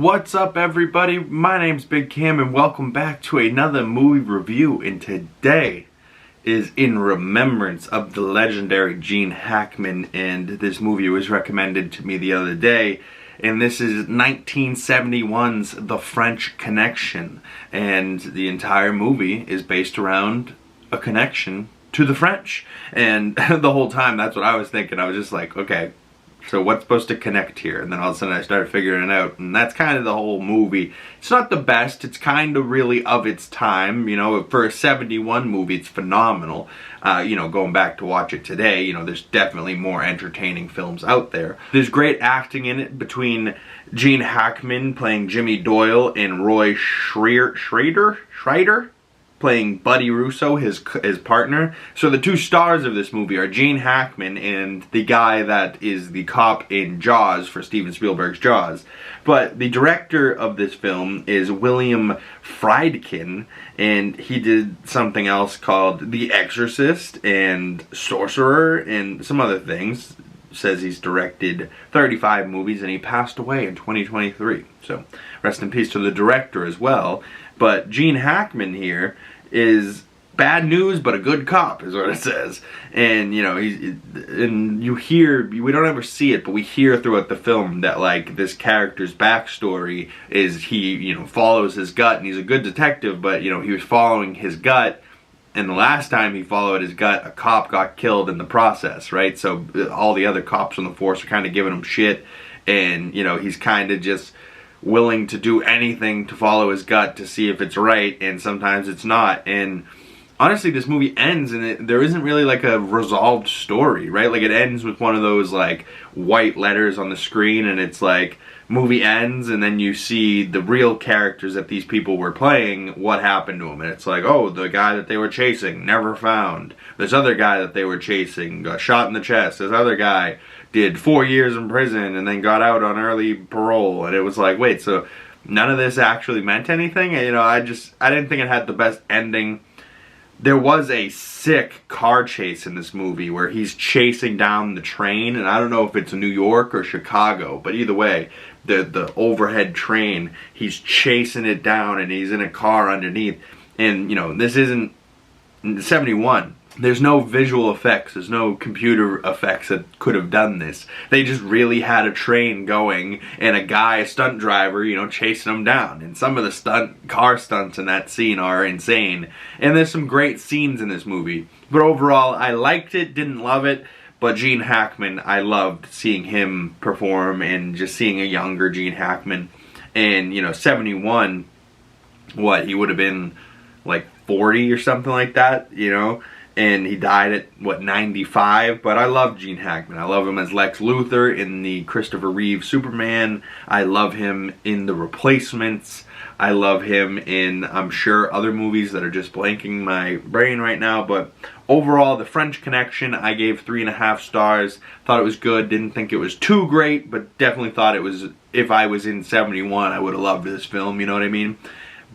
What's up, everybody? My name's Big Cam and welcome back to another movie review, and today is in remembrance of the legendary Gene Hackman, and this movie was recommended to me the other day, and this is 1971's The French Connection, and the entire movie is based around a connection to the French. And the whole time, that's what I was thinking. I was just like, okay, so what's supposed to connect here? And then all of a sudden I started figuring it out, and that's kind of the whole movie. It's not the best, it's kind of really of its time, you know. For a 71 movie, it's phenomenal. You know, going back to watch it today, you know, there's definitely more entertaining films out there. There's great acting in it between Gene Hackman playing Jimmy Doyle and Roy Scheider playing Buddy Russo, his partner. So the two stars of this movie are Gene Hackman and the guy that is the cop in Jaws, for Steven Spielberg's Jaws. But the director of this film is William Friedkin, and he did something else called The Exorcist and Sorcerer and some other things. Says he's directed 35 movies, and he passed away in 2023. So rest in peace to the director as well. But Gene Hackman here is bad news but a good cop, is what it says. And you know, you hear, we don't ever see it, but we hear throughout the film that like this character's backstory is he, you know, follows his gut, and he's a good detective, but you know, he was following his gut, and the last time he followed his gut, a cop got killed in the process, right? So all the other cops on the force are kind of giving him shit, and you know, he's kind of just willing to do anything to follow his gut to see if it's right, and sometimes it's not. And honestly, this movie ends and there isn't really like a resolved story, right? Like, it ends with one of those like white letters on the screen, and it's like, movie ends, and then you see the real characters that these people were playing, what happened to them. And it's like, oh, the guy that they were chasing, never found. This other guy that they were chasing got shot in the chest. This other guy did 4 years in prison and then got out on early parole. And it was like, wait, so none of this actually meant anything? And, you know, I didn't think it had the best ending. There was a sick car chase in this movie where he's chasing down the train, and I don't know if it's New York or Chicago, but either way, the overhead train, he's chasing it down, and he's in a car underneath. And you know, this isn't 71. There's no visual effects, there's no computer effects that could have done this. They just really had a train going and a stunt driver, you know, chasing them down. And some of the car stunts in that scene are insane. And there's some great scenes in this movie. But overall, I liked it, didn't love it. But Gene Hackman, I loved seeing him perform and just seeing a younger Gene Hackman. And, you know, 71, what, he would have been like 40 or something like that, you know? And he died at, what, 95? But I love Gene Hackman. I love him as Lex Luthor in the Christopher Reeve Superman. I love him in The Replacements. I love him in, I'm sure, other movies that are just blanking my brain right now. But overall, The French Connection, I gave 3.5 stars. Thought it was good. Didn't think it was too great, but definitely thought it was, if I was in 71, I would have loved this film, you know what I mean?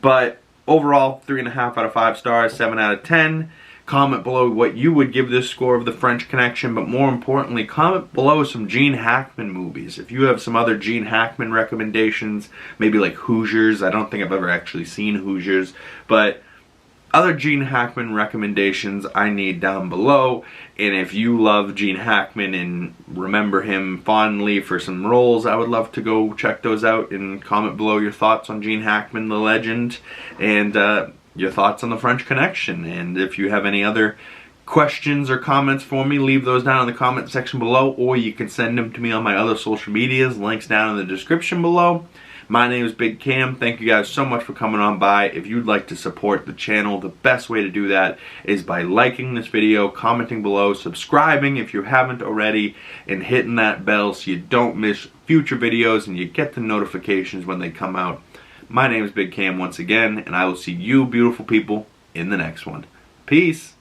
But overall, 3.5 out of 5 stars, 7 out of 10. Comment below what you would give this score of The French Connection, but more importantly, comment below some Gene Hackman movies. If you have some other Gene Hackman recommendations, maybe like Hoosiers. I don't think I've ever actually seen Hoosiers, but other Gene Hackman recommendations I need down below. And if you love Gene Hackman and remember him fondly for some roles, I would love to go check those out, and comment below your thoughts on Gene Hackman, the legend, and your thoughts on The French Connection. And if you have any other questions or comments for me, leave those down in the comment section below, or you can send them to me on my other social medias. Links down in the description below. My name is Big Cam. Thank you guys so much for coming on by. If you'd like to support the channel, the best way to do that is by liking this video, commenting below, subscribing if you haven't already, and hitting that bell so you don't miss future videos and you get the notifications when they come out. My name is Big Cam once again, and I will see you beautiful people in the next one. Peace!